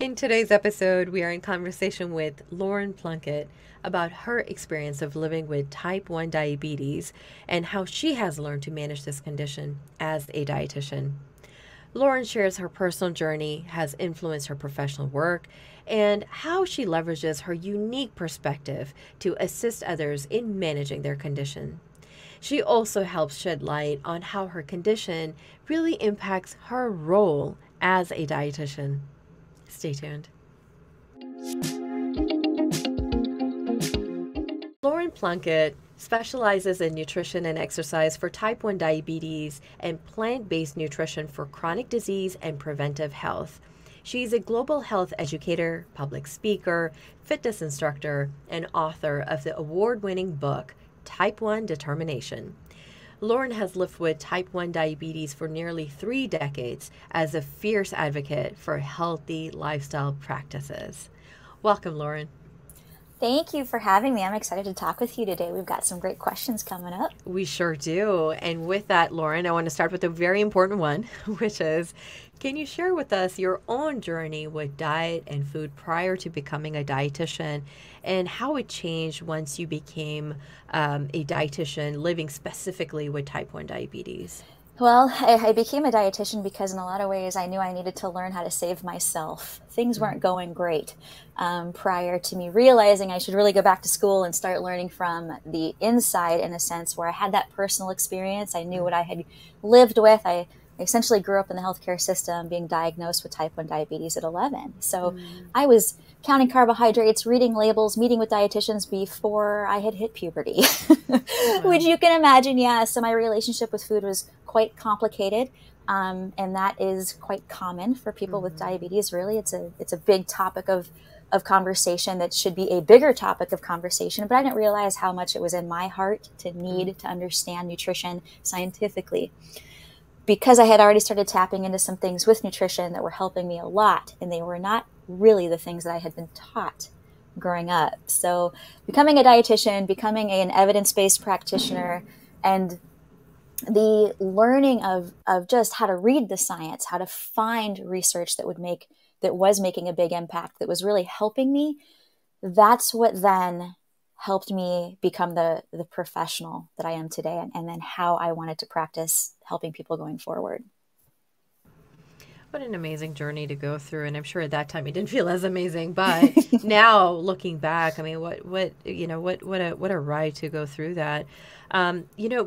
In today's episode, we are in conversation with Lauren Plunkett about her experience of living with type 1 diabetes and how she has learned to manage this condition as a dietitian. Lauren shares her personal journey has influenced her professional work and how she leverages her unique perspective to assist others in managing their condition. She also helps shed light on how her condition really impacts her role as a dietitian. Stay tuned. Lauren Plunkett specializes in nutrition and exercise for type 1 diabetes and plant-based nutrition for chronic disease and preventive health. She's a global health educator, public speaker, fitness instructor, and author of the award-winning book, Type 1 Determination. Lauren has lived with type 1 diabetes for nearly 3 decades as a fierce advocate for healthy lifestyle practices. Welcome, Lauren. Thank you for having me. I'm excited to talk with you today. We've got some great questions coming up. We sure do. And with that, Lauren, I want to start with a very important one, which is, can you share with us your own journey with diet and food prior to becoming a dietitian and how it changed once you became a dietitian living specifically with type 1 diabetes? Well, I became a dietitian because in a lot of ways I knew I needed to learn how to save myself. Things weren't going great prior to me realizing I should really go back to school and start learning from the inside, in a sense where I had that personal experience. I knew what I had lived with. I essentially grew up in the healthcare system being diagnosed with type 1 diabetes at 11. So I was counting carbohydrates, reading labels, meeting with dietitians before I had hit puberty, which you can imagine. Yeah. So my relationship with food was quite complicated. And that is quite common for people with diabetes. Really, it's a big topic of conversation that should be a bigger topic of conversation. But I didn't realize how much it was in my heart to need to understand nutrition scientifically, because I had already started tapping into some things with nutrition that were helping me a lot. And they were not really the things that I had been taught growing up. So becoming a dietitian, becoming an evidence-based practitioner, and the learning of just how to read the science, how to find research that was making a big impact, that was really helping me. That's what then helped me become the professional that I am today, and then how I wanted to practice helping people going forward. What an amazing journey to go through. And I'm sure at that time it didn't feel as amazing, but now looking back, I mean, what a ride to go through that.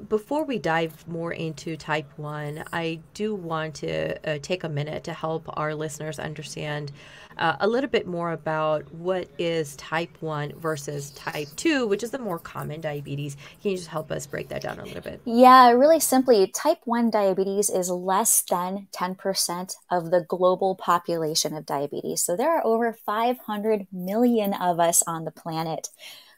Before we dive more into type 1, I do want to take a minute to help our listeners understand a little bit more about what is type 1 versus type 2, which is the more common diabetes. Can you just help us break that down a little bit? Yeah, really simply, type 1 diabetes is less than 10% of the global population of diabetes. So there are over 500 million of us on the planet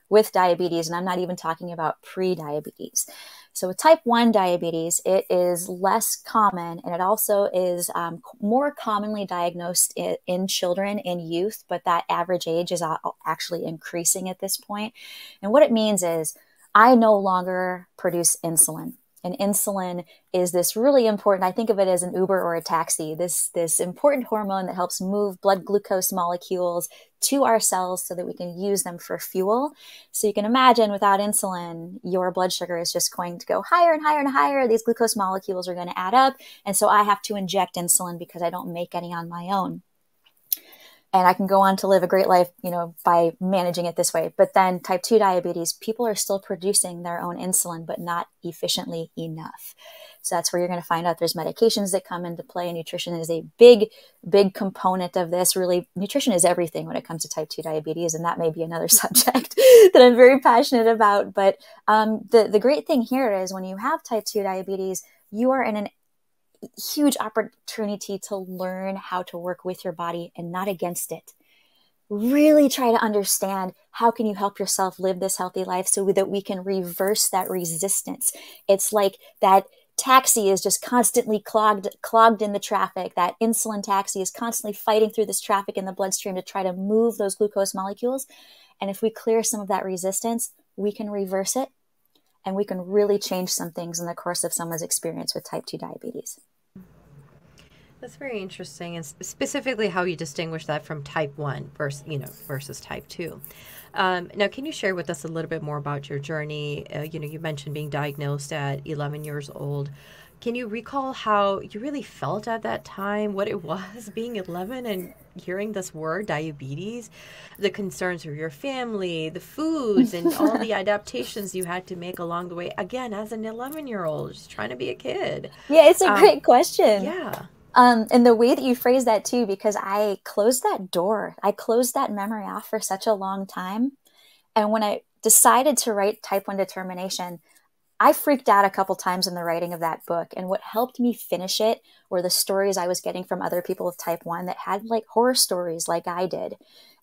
with diabetes, and I'm not even talking about pre-diabetes. So with type 1 diabetes, it is less common, and it also is more commonly diagnosed in children, in youth, but that average age is actually increasing at this point. And what it means is I no longer produce insulin. And insulin is this really important, I think of it as an Uber or a taxi, this important hormone that helps move blood glucose molecules to our cells so that we can use them for fuel. So you can imagine without insulin, your blood sugar is just going to go higher and higher and higher. These glucose molecules are going to add up. And so I have to inject insulin because I don't make any on my own. And I can go on to live a great life, by managing it this way. But then type 2 diabetes, people are still producing their own insulin, but not efficiently enough. So that's where you're going to find out there's medications that come into play. Nutrition is a big, big component of this. Really, nutrition is everything when it comes to type 2 diabetes. And that may be another subject that I'm very passionate about. But the great thing here is when you have type 2 diabetes, you are in an huge opportunity to learn how to work with your body and not against it. Really try to understand how can you help yourself live this healthy life so that we can reverse that resistance. It's like that taxi is just constantly clogged in the traffic. That insulin taxi is constantly fighting through this traffic in the bloodstream to try to move those glucose molecules. And if we clear some of that resistance, we can reverse it. And we can really change some things in the course of someone's experience with type 2 diabetes. That's very interesting, and specifically how you distinguish that from type 1 versus, versus type 2. Now, can you share with us a little bit more about your journey? You mentioned being diagnosed at 11 years old. Can you recall how you really felt at that time, what it was being 11 and hearing this word, diabetes, the concerns of your family, the foods, and all the adaptations you had to make along the way, again, as an 11-year-old, just trying to be a kid? Yeah, it's a great question. Yeah. And the way that you phrase that too, because I closed that door, I closed that memory off for such a long time. And when I decided to write Type 1 Determination, I freaked out a couple times in the writing of that book. And what helped me finish it were the stories I was getting from other people with type 1 that had like horror stories like I did,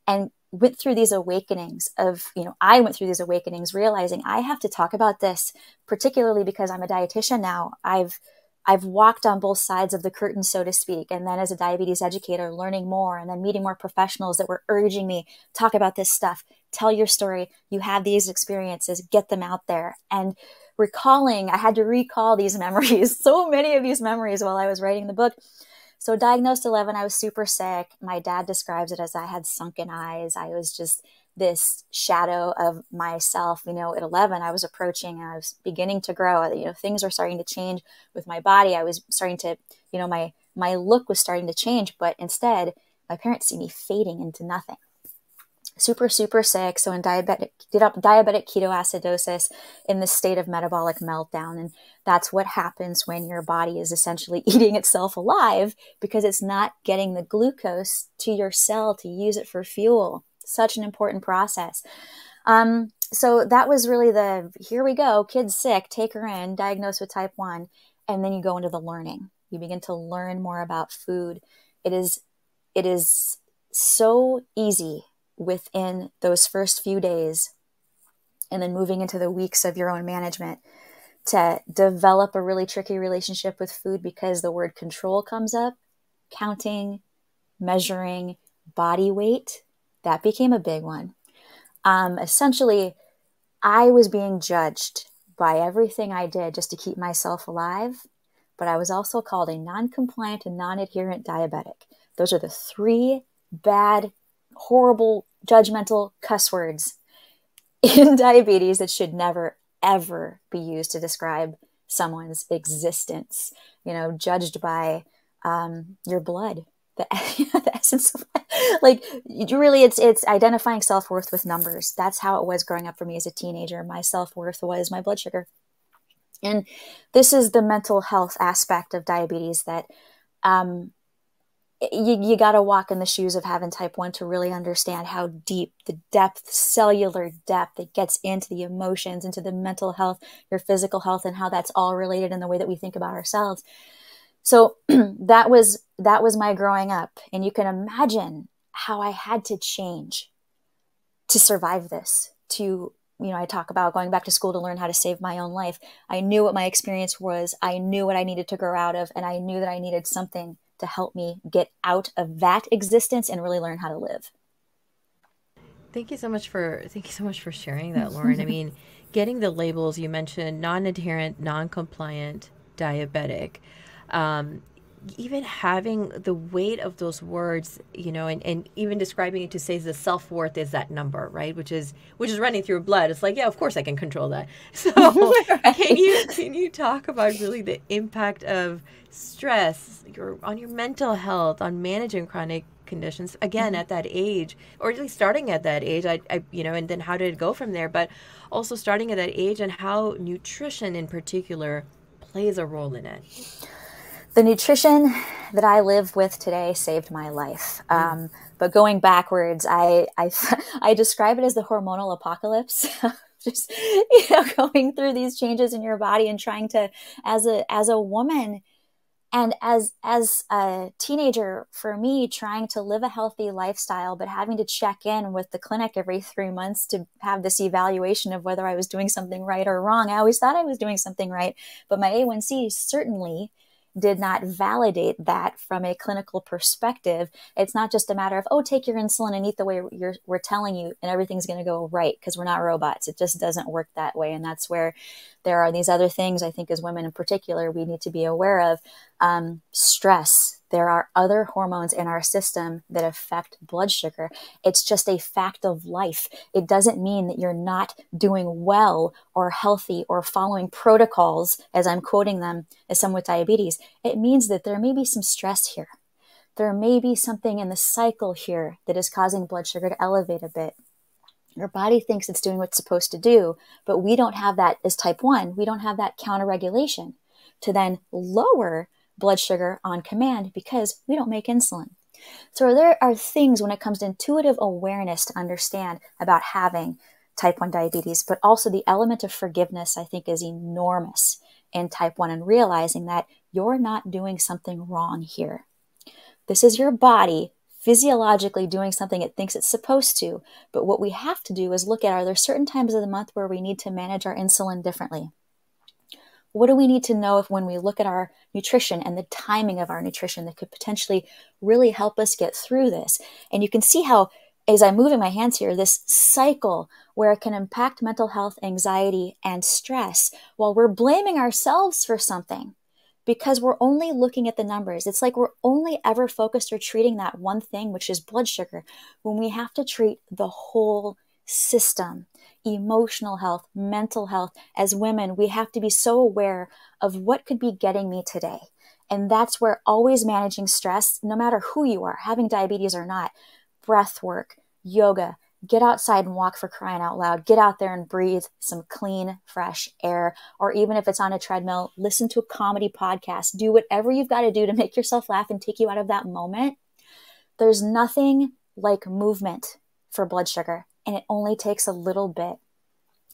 and went through these awakenings of, I went through these awakenings realizing I have to talk about this, particularly because I'm a dietitian now. I've walked on both sides of the curtain, so to speak. And then as a diabetes educator, learning more and then meeting more professionals that were urging me, talk about this stuff, tell your story. You have these experiences, get them out there. And I had to recall these memories, so many of these memories while I was writing the book. So diagnosed 11, I was super sick. My dad describes it as I had sunken eyes. I was just this shadow of myself. At 11, I was approaching, I was beginning to grow. Things were starting to change with my body. I was starting to, my look was starting to change, but instead my parents see me fading into nothing. Super, super sick. So in diabetic ketoacidosis, in the state of metabolic meltdown. And that's what happens when your body is essentially eating itself alive because it's not getting the glucose to your cell to use it for fuel. Such an important process. So that was really here we go, kid's sick, take her in, diagnosed with type 1. And then you go into the learning. You begin to learn more about food. It is so easy within those first few days and then moving into the weeks of your own management to develop a really tricky relationship with food because the word control comes up, counting, measuring, body weight. That became a big one. Essentially, I was being judged by everything I did just to keep myself alive, but I was also called a non-compliant and non-adherent diabetic. Those are the three bad, horrible, judgmental cuss words in diabetes that should never, ever be used to describe someone's existence, judged by your blood, the essence of like really it's identifying self-worth with numbers. That's how it was growing up for me as a teenager. My self-worth was my blood sugar. And this is the mental health aspect of diabetes that you got to walk in the shoes of having type 1 to really understand how deep the depth, cellular depth, it gets into the emotions, into the mental health, your physical health, and how that's all related in the way that we think about ourselves. So that was my growing up. And you can imagine how I had to change to survive this, I talk about going back to school to learn how to save my own life. I knew what my experience was. I knew what I needed to grow out of, and I knew that I needed something to help me get out of that existence and really learn how to live. Thank you so much for sharing that, Lauren. I mean, getting the labels you mentioned, non-adherent, non-compliant, diabetic, even having the weight of those words, and even describing it to say the self-worth is that number, right? Which is running through blood. It's like, yeah, of course I can control that. So Right. can you talk about really the impact of stress on your mental health, on managing chronic conditions, again, at that age, or at least starting at that age, and then how did it go from there? But also starting at that age and how nutrition in particular plays a role in it. The nutrition that I live with today saved my life. But going backwards, I describe it as the hormonal apocalypse. Just, going through these changes in your body and trying to, as a woman and as a teenager, for me, trying to live a healthy lifestyle, but having to check in with the clinic every 3 months to have this evaluation of whether I was doing something right or wrong. I always thought I was doing something right, but my A1C certainly did not validate that from a clinical perspective. It's not just a matter of, take your insulin and eat the way we're telling you and everything's going to go right, because we're not robots. It just doesn't work that way. And that's where there are these other things, I think, as women in particular, we need to be aware of. Stress, There are other hormones in our system that affect blood sugar. It's just a fact of life. It doesn't mean that you're not doing well or healthy or following protocols, as I'm quoting them, as someone with diabetes. It means that there may be some stress here. There may be something in the cycle here that is causing blood sugar to elevate a bit. Your body thinks it's doing what it's supposed to do, but we don't have that as type 1. We don't have that counter regulation to then lower blood sugar on command because we don't make insulin. So there are things when it comes to intuitive awareness to understand about having type 1 diabetes, but also the element of forgiveness I think is enormous in type 1 and realizing that you're not doing something wrong here. This is your body physiologically doing something it thinks it's supposed to. But what we have to do is look at, are there certain times of the month where we need to manage our insulin differently? What do we need to know if when we look at our nutrition and the timing of our nutrition that could potentially really help us get through this? And you can see how, as I'm moving my hands here, this cycle where it can impact mental health, anxiety, and stress while we're blaming ourselves for something. Because we're only looking at the numbers. It's like we're only ever focused or treating that one thing, which is blood sugar, when we have to treat the whole system, emotional health, mental health. As women, we have to be so aware of what could be getting me today. And that's where always managing stress, no matter who you are, having diabetes or not, breath work, yoga, get outside and walk, for crying out loud. Get out there and breathe some clean, fresh air. Or even if it's on a treadmill, listen to a comedy podcast. Do whatever you've got to do to make yourself laugh and take you out of that moment. There's nothing like movement for blood sugar, and it only takes a little bit.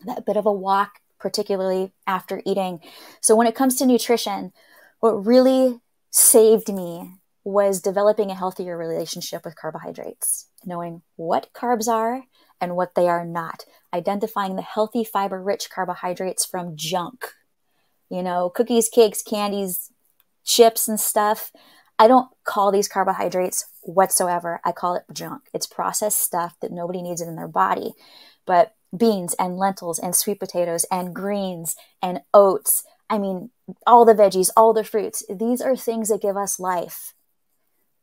That bit of a walk, particularly after eating. So when it comes to nutrition, what really saved me was developing a healthier relationship with carbohydrates, knowing what carbs are and what they are not, identifying the healthy fiber-rich carbohydrates from junk, cookies, cakes, candies, chips and stuff. I don't call these carbohydrates whatsoever. I call it junk. It's processed stuff that nobody needs it in their body. But beans and lentils and sweet potatoes and greens and oats, all the veggies, all the fruits, these are things that give us life.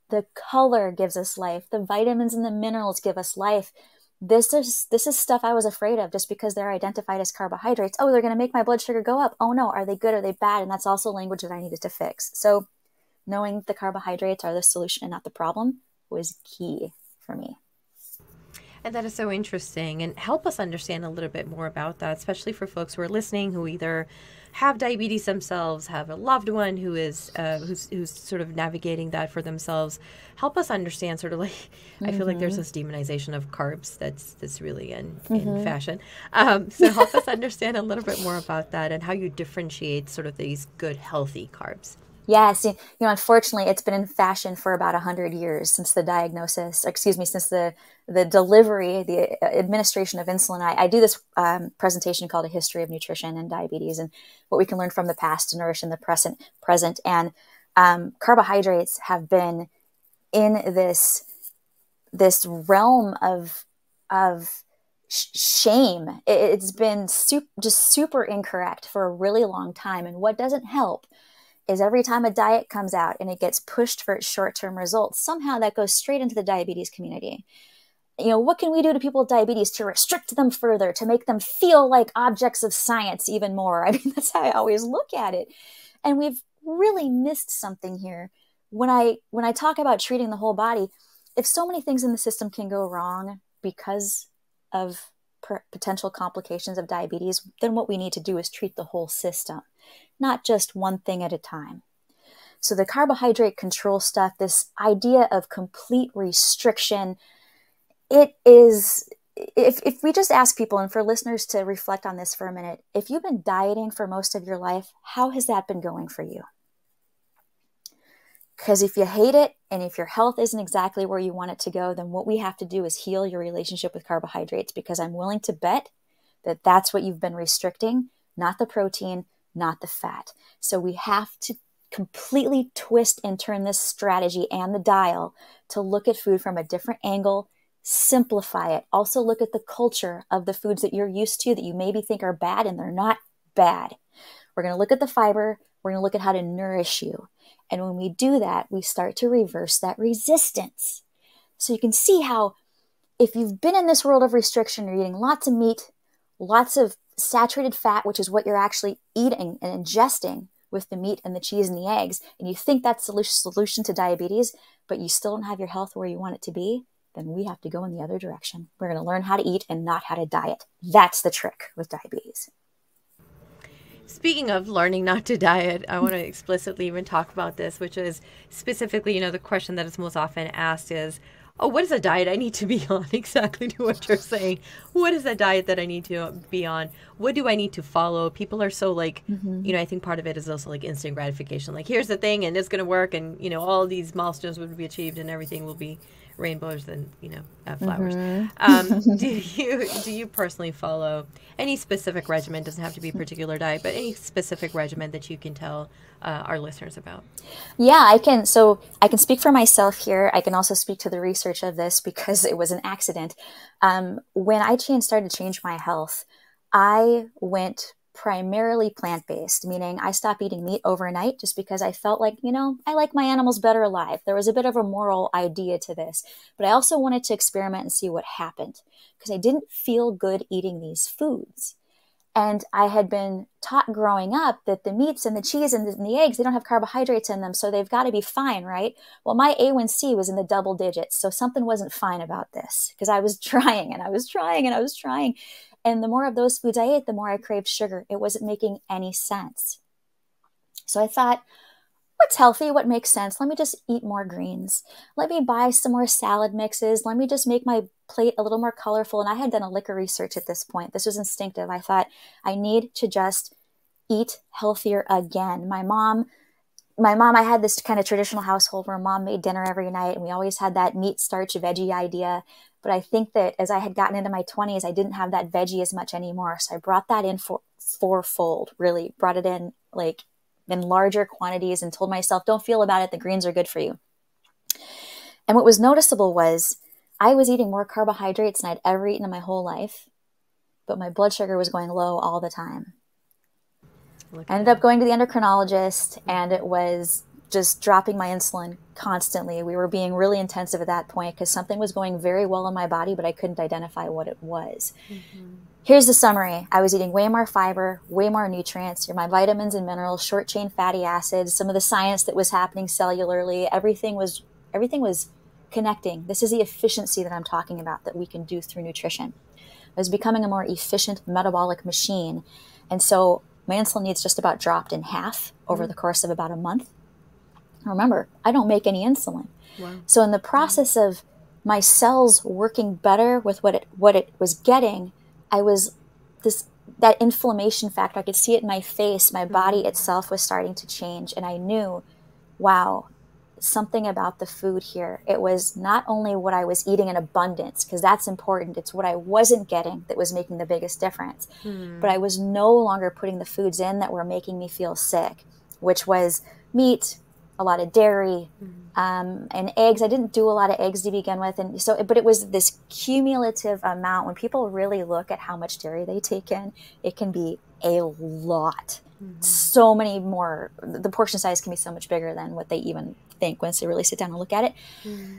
The color gives us life. The vitamins and the minerals give us life. This is stuff I was afraid of just because they're identified as carbohydrates. Oh, they're going to make my blood sugar go up. Oh no, are they good? Are they bad? And that's also language that I needed to fix. So knowing that the carbohydrates are the solution and not the problem was key for me. And that is so interesting, and help us understand a little bit more about that, especially for folks who are listening who either have diabetes themselves, have a loved one who is who's sort of navigating that for themselves. Help us understand sort of like, I feel like there's this demonization of carbs that's really in fashion. So help us understand a little bit more about that and how you differentiate sort of these good, healthy carbs. Yes. Unfortunately, it's been in fashion for about 100 years since the delivery, the administration of insulin. I do this presentation called A History of Nutrition and Diabetes and what we can learn from the past to nourish in the present. And carbohydrates have been in this realm of shame. It's been just super incorrect for a really long time. And what doesn't help is every time a diet comes out and it gets pushed for its short-term results, somehow that goes straight into the diabetes community. What can we do to people with diabetes to restrict them further, to make them feel like objects of science even more? That's how I always look at it. And we've really missed something here. When I talk about treating the whole body, if so many things in the system can go wrong because of potential complications of diabetes, then what we need to do is treat the whole system, not just one thing at a time. So the carbohydrate control stuff, this idea of complete restriction, it is, if we just ask people, and for listeners to reflect on this for a minute, if you've been dieting for most of your life, how has that been going for you? Because if you hate it and if your health isn't exactly where you want it to go, then what we have to do is heal your relationship with carbohydrates, because I'm willing to bet that that's what you've been restricting, not the protein, not the fat. So we have to completely twist and turn this strategy and the dial to look at food from a different angle, simplify it. Also look at the culture of the foods that you're used to that you maybe think are bad, and they're not bad. We're going to look at the fiber. We're going to look at how to nourish you. And when we do that, we start to reverse that resistance. So you can see how if you've been in this world of restriction, you're eating lots of meat, lots of saturated fat, which is what you're actually eating and ingesting with the meat and the cheese and the eggs, and you think that's the solution to diabetes, but you still don't have your health where you want it to be, then we have to go in the other direction. We're going to learn how to eat and not how to diet. That's the trick with diabetes. Speaking of learning not to diet, I want to explicitly even talk about this, which is specifically, the question that is most often asked is, oh, what is a diet I need to be on? Exactly to what you're saying. What is a diet that I need to be on? What do I need to follow? People are so like, I think part of it is also like instant gratification. Like, here's the thing and it's going to work and, all these milestones will be achieved and everything will be rainbows and, flowers. Do you personally follow any specific regimen? Doesn't have to be a particular diet, but any specific regimen that you can tell our listeners about? Yeah, I can. So I can speak for myself here. I can also speak to the research of this because it was an accident. When I started to change my health, I went primarily plant-based, meaning I stopped eating meat overnight just because I felt like, I like my animals better alive. There was a bit of a moral idea to this, but I also wanted to experiment and see what happened because I didn't feel good eating these foods. And I had been taught growing up that the meats and the cheese and the eggs, they don't have carbohydrates in them, so they've got to be fine, right? Well, my A1C was in the double digits, so something wasn't fine about this because I was trying and I was trying and I was trying. And the more of those foods I ate, the more I craved sugar. It wasn't making any sense. So I thought, what's healthy? What makes sense? Let me just eat more greens. Let me buy some more salad mixes. Let me just make my plate a little more colorful. And I had done a liquor research at this point. This was instinctive. I thought I need to just eat healthier again. My mom, I had this kind of traditional household where mom made dinner every night and we always had that meat, starch, veggie idea. But I think that as I had gotten into my 20s, I didn't have that veggie as much anymore. So I brought that in fourfold, really brought it in like in larger quantities and told myself, don't feel about it. The greens are good for you. And what was noticeable was I was eating more carbohydrates than I'd ever eaten in my whole life, but my blood sugar was going low all the time. I ended up going to the endocrinologist and it was just dropping my insulin constantly. We were being really intensive at that point because something was going very well in my body, but I couldn't identify what it was. Here's the summary. I was eating way more fiber, way more nutrients, my vitamins and minerals, short chain fatty acids, some of the science that was happening cellularly. Everything was connecting. This is the efficiency that I'm talking about that we can do through nutrition. I was becoming a more efficient metabolic machine. And so my insulin needs just about dropped in half over the course of about a month. Remember, I don't make any insulin. Wow. So in the process of my cells working better with what it was getting, that inflammation factor, I could see it in my face, my body itself was starting to change. And I knew, wow, something about the food here. It was not only what I was eating in abundance, because that's important. It's what I wasn't getting that was making the biggest difference. But I was no longer putting the foods in that were making me feel sick, which was meat, a lot of dairy, and eggs. I didn't do a lot of eggs to begin with. And so, but it was this cumulative amount. When people really look at how much dairy they take in, it can be a lot. So many more, the portion size can be so much bigger than what they even think once they really sit down and look at it.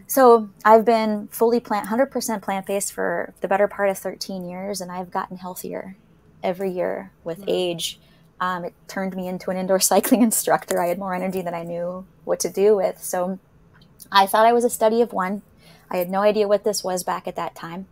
So I've been fully 100% plant-based for the better part of 13 years, and I've gotten healthier every year with age. It turned me into an indoor cycling instructor. I had more energy than I knew what to do with. So I thought I was a study of one. I had no idea what this was back at that time.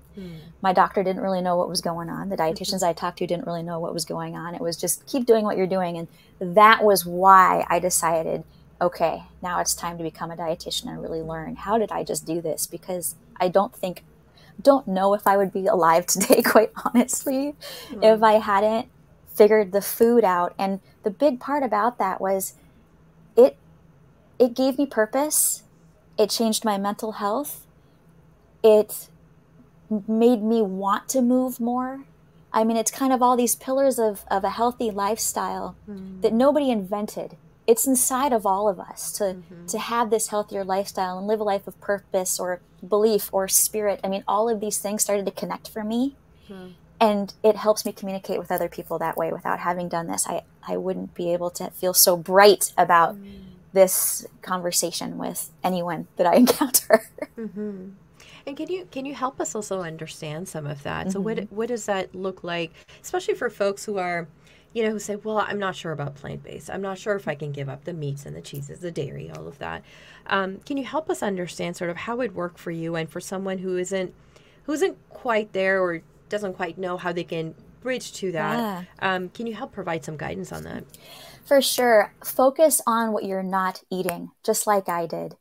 My doctor didn't really know what was going on. The dietitians I talked to didn't really know what was going on. It was just keep doing what you're doing. And that was why I decided, okay, now it's time to become a dietitian and really learn. How did I just do this? Because I don't know if I would be alive today, quite honestly, if I hadn't figured the food out. And the big part about that was it gave me purpose. It changed my mental health. It made me want to move more. I mean, it's kind of all these pillars of a healthy lifestyle that nobody invented. It's inside of all of us to have this healthier lifestyle and live a life of purpose or belief or spirit. I mean, all of these things started to connect for me. And it helps me communicate with other people that way. Without having done this, I wouldn't be able to feel so bright about this conversation with anyone that I encounter. Mm-hmm. And can you help us also understand some of that? So Mm-hmm. what does that look like, especially for folks who are, who say, well, I'm not sure about plant-based. I'm not sure if I can give up the meats and the cheeses, the dairy, all of that. Can you help us understand sort of how it worked for you and for someone who isn't quite there or doesn't quite know how they can bridge to that? Yeah. Can you help provide some guidance on that? For sure. Focus on what you're not eating, just like I did.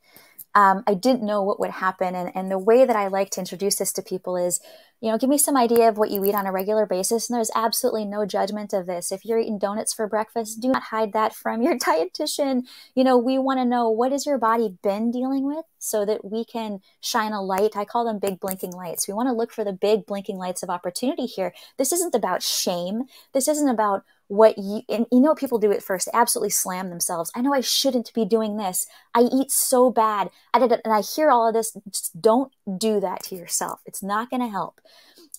I didn't know what would happen. And the way that I like to introduce this to people is, give me some idea of what you eat on a regular basis. And there's absolutely no judgment of this. If you're eating donuts for breakfast, do not hide that from your dietitian. We want to know, what has your body been dealing with so that we can shine a light. I call them big blinking lights. We want to look for the big blinking lights of opportunity here. This isn't about shame. This isn't about and what people do at first, they absolutely slam themselves. I know I shouldn't be doing this. I eat so bad. And I hear all of this. Just don't do that to yourself. It's not going to help.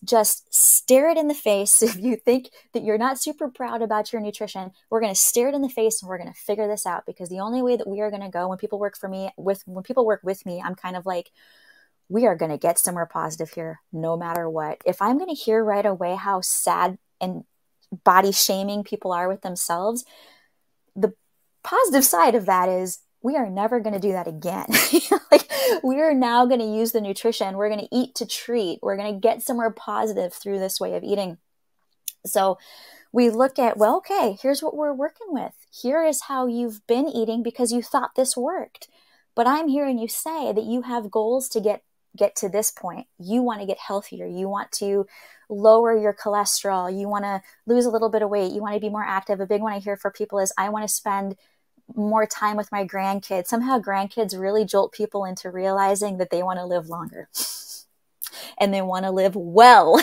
Just stare it in the face. If you think that you're not super proud about your nutrition, we're going to stare it in the face and we're going to figure this out, because the only way that we are going to go when people work with me, I'm kind of like, we are going to get somewhere positive here no matter what. If I'm going to hear right away how sad and body shaming people are with themselves, the positive side of that is we are never going to do that again. Like, we are now going to use the nutrition. We're going to eat to treat. We're going to get somewhere positive through this way of eating. So we look at, well, okay, here's what we're working with. Here is how you've been eating because you thought this worked. But I'm hearing you say that you have goals to get to this point. You want to get healthier. You want to lower your cholesterol. You want to lose a little bit of weight. You want to be more active. A big one I hear for people is, I want to spend more time with my grandkids. Somehow grandkids really jolt people into realizing that they want to live longer and they want to live well.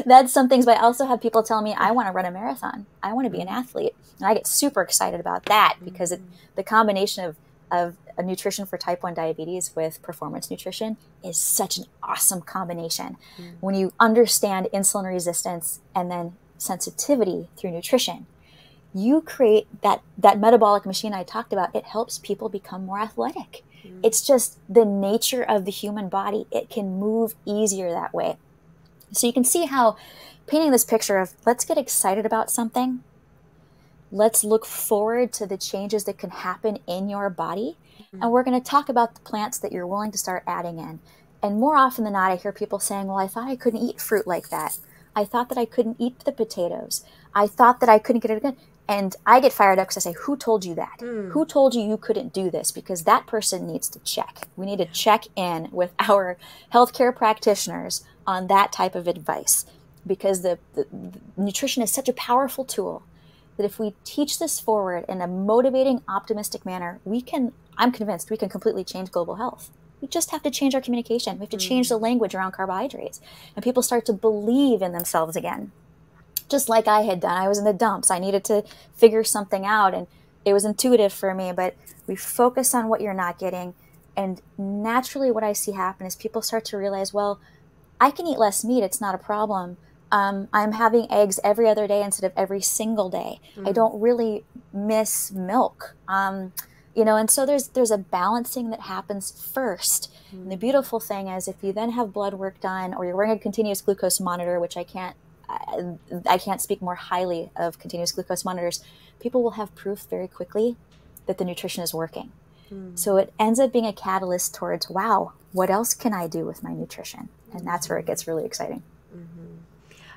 That's some things. But I also have people tell me, I want to run a marathon. I want to be an athlete. And I get super excited about that because the combination of a nutrition for type 1 diabetes with performance nutrition is such an awesome combination. When you understand insulin resistance and then sensitivity through nutrition, you create that metabolic machine I talked about. It helps people become more athletic. It's just the nature of the human body. It can move easier that way. So you can see how painting this picture of, let's get excited about something. Let's look forward to the changes that can happen in your body. And we're going to talk about the plants that you're willing to start adding in. And more often than not, I hear people saying, well, I thought I couldn't eat fruit like that. I thought that I couldn't eat the potatoes. I thought that I couldn't get it again. And I get fired up because I say, who told you that? Who told you you couldn't do this? Because that person needs to check. We need to check in with our healthcare practitioners on that type of advice, because the nutrition is such a powerful tool that if we teach this forward in a motivating, optimistic manner, I'm convinced we can completely change global health. We just have to change our communication. We have to change the language around carbohydrates. And people start to believe in themselves again. Just like I had done. I was in the dumps. I needed to figure something out, and it was intuitive for me. But we focus on what you're not getting. And naturally what I see happen is people start to realize, well, I can eat less meat. It's not a problem. I'm having eggs every other day instead of every single day. I don't really miss milk. And so there's a balancing that happens first. And the beautiful thing is, if you then have blood work done, or you're wearing a continuous glucose monitor, which I can't speak more highly of continuous glucose monitors, people will have proof very quickly that the nutrition is working. So it ends up being a catalyst towards, wow, what else can I do with my nutrition? And that's where it gets really exciting.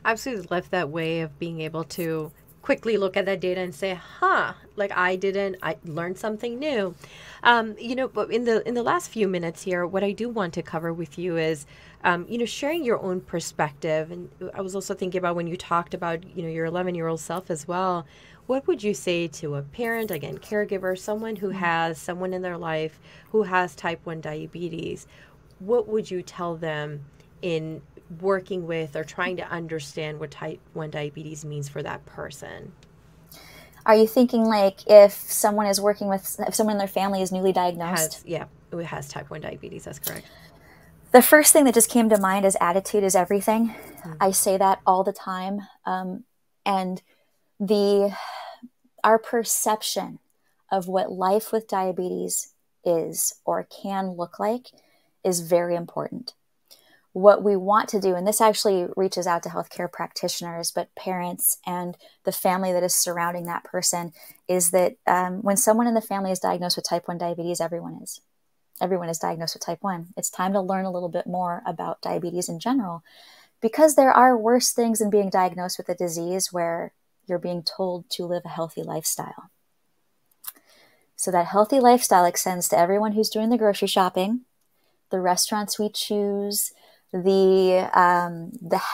I absolutely love that way of being able to quickly look at that data and say, like I learned something new. But in the last few minutes here, what I do want to cover with you is, sharing your own perspective. And I was also thinking about when you talked about, your 11-year-old self as well. What would you say to a parent, again, caregiver, someone who has someone in their life who has type 1 diabetes? What would you tell them in working with or trying to understand what type 1 diabetes means for that person? Are you thinking like if someone in their family is newly diagnosed? It has type 1 diabetes. That's correct. The first thing that just came to mind is attitude is everything. I say that all the time. And our perception of what life with diabetes is or can look like is very important. What we want to do, and this actually reaches out to healthcare practitioners, but parents and the family that is surrounding that person, is that when someone in the family is diagnosed with type 1 diabetes, everyone is. Everyone is diagnosed with type 1. It's time to learn a little bit more about diabetes in general, because there are worse things than being diagnosed with a disease where you're being told to live a healthy lifestyle. So that healthy lifestyle extends to everyone who's doing the grocery shopping, the restaurants we choose, the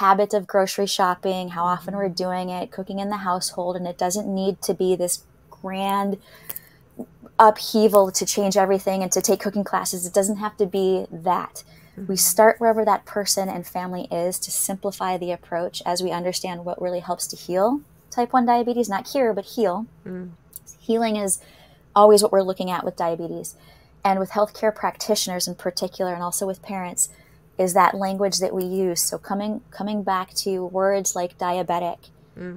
habit of grocery shopping, how often we're doing it, cooking in the household, and it doesn't need to be this grand upheaval to change everything and to take cooking classes. It doesn't have to be that. We start wherever that person and family is to simplify the approach as we understand what really helps to heal type 1 diabetes, not cure, but heal. Healing is always what we're looking at with diabetes. And with healthcare practitioners in particular, and also with parents, is that language that we use. So coming back to words like diabetic.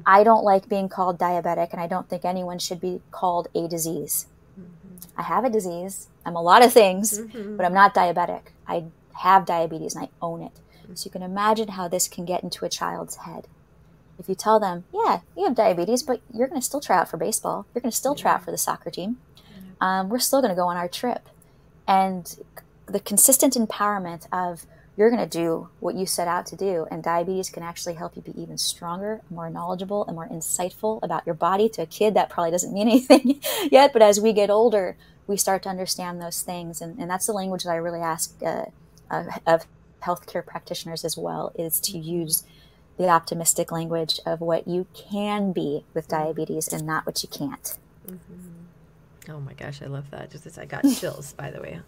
I don't like being called diabetic, and I don't think anyone should be called a disease. I have a disease. I'm a lot of things, but I'm not diabetic. I have diabetes and I own it. So you can imagine how this can get into a child's head. If you tell them, yeah, you have diabetes, but you're going to still try out for baseball. You're going to still try out for the soccer team. We're still going to go on our trip. And the consistent empowerment of you're going to do what you set out to do, and diabetes can actually help you be even stronger, more knowledgeable, and more insightful about your body. To a kid, that probably doesn't mean anything yet, but as we get older, we start to understand those things. And that's the language that I really ask of healthcare practitioners as well, is to use the optimistic language of what you can be with diabetes and not what you can't. Oh my gosh, I love that. Just as I got chills, by the way.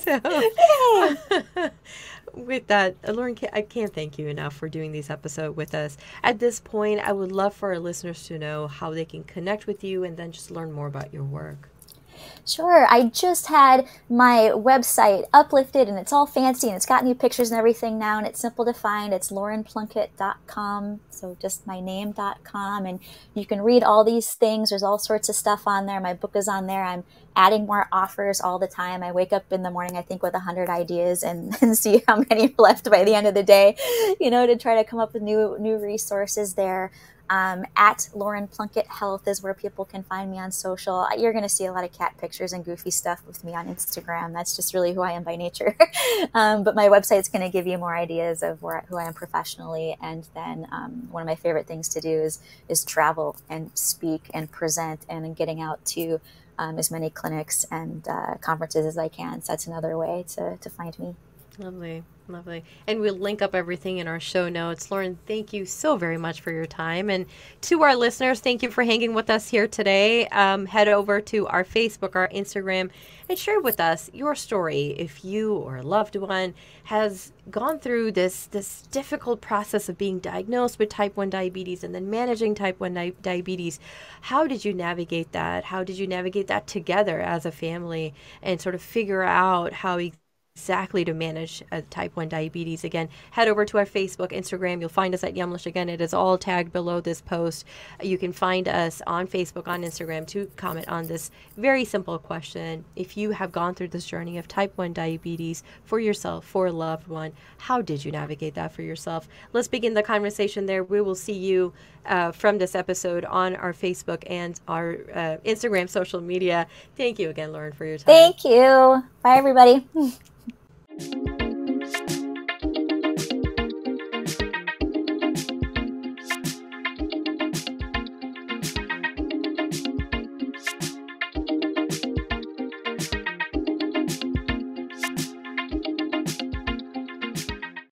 So, with that, Lauren, I can't thank you enough for doing this episode with us. At this point, I would love for our listeners to know how they can connect with you and then just learn more about your work. Sure. I just had my website uplifted and it's all fancy and it's got new pictures and everything now, and it's simple to find. It's laurenplunkett.com. So just my name.com, and you can read all these things. There's all sorts of stuff on there. My book is on there. I'm adding more offers all the time. I wake up in the morning, I think, with 100 ideas and see how many are left by the end of the day, to try to come up with new resources there. At Lauren Plunkett Health is where people can find me on social. You're going to see a lot of cat pictures and goofy stuff with me on Instagram. That's just really who I am by nature. But my website's going to give you more ideas of who I am professionally. And then one of my favorite things to do is travel and speak and present, and getting out to as many clinics and conferences as I can. So that's another way to find me. Lovely. Lovely. And we'll link up everything in our show notes. Lauren, thank you so very much for your time. And to our listeners, thank you for hanging with us here today. Head over to our Facebook, our Instagram, and share with us your story. If you or a loved one has gone through this difficult process of being diagnosed with type 1 diabetes and then managing type 1 diabetes, how did you navigate that? How did you navigate that together as a family and sort of figure out how exactly to manage type 1 diabetes? Again, head over to our Facebook, Instagram. You'll find us at Yumlish. Again, it is all tagged below this post. You can find us on Facebook, on Instagram, to comment on this very simple question. If you have gone through this journey of type 1 diabetes for yourself, for a loved one, how did you navigate that for yourself? Let's begin the conversation there. We will see you from this episode on our Facebook and our Instagram social media. Thank you again, Lauren, for your time. Thank you. Bye, everybody.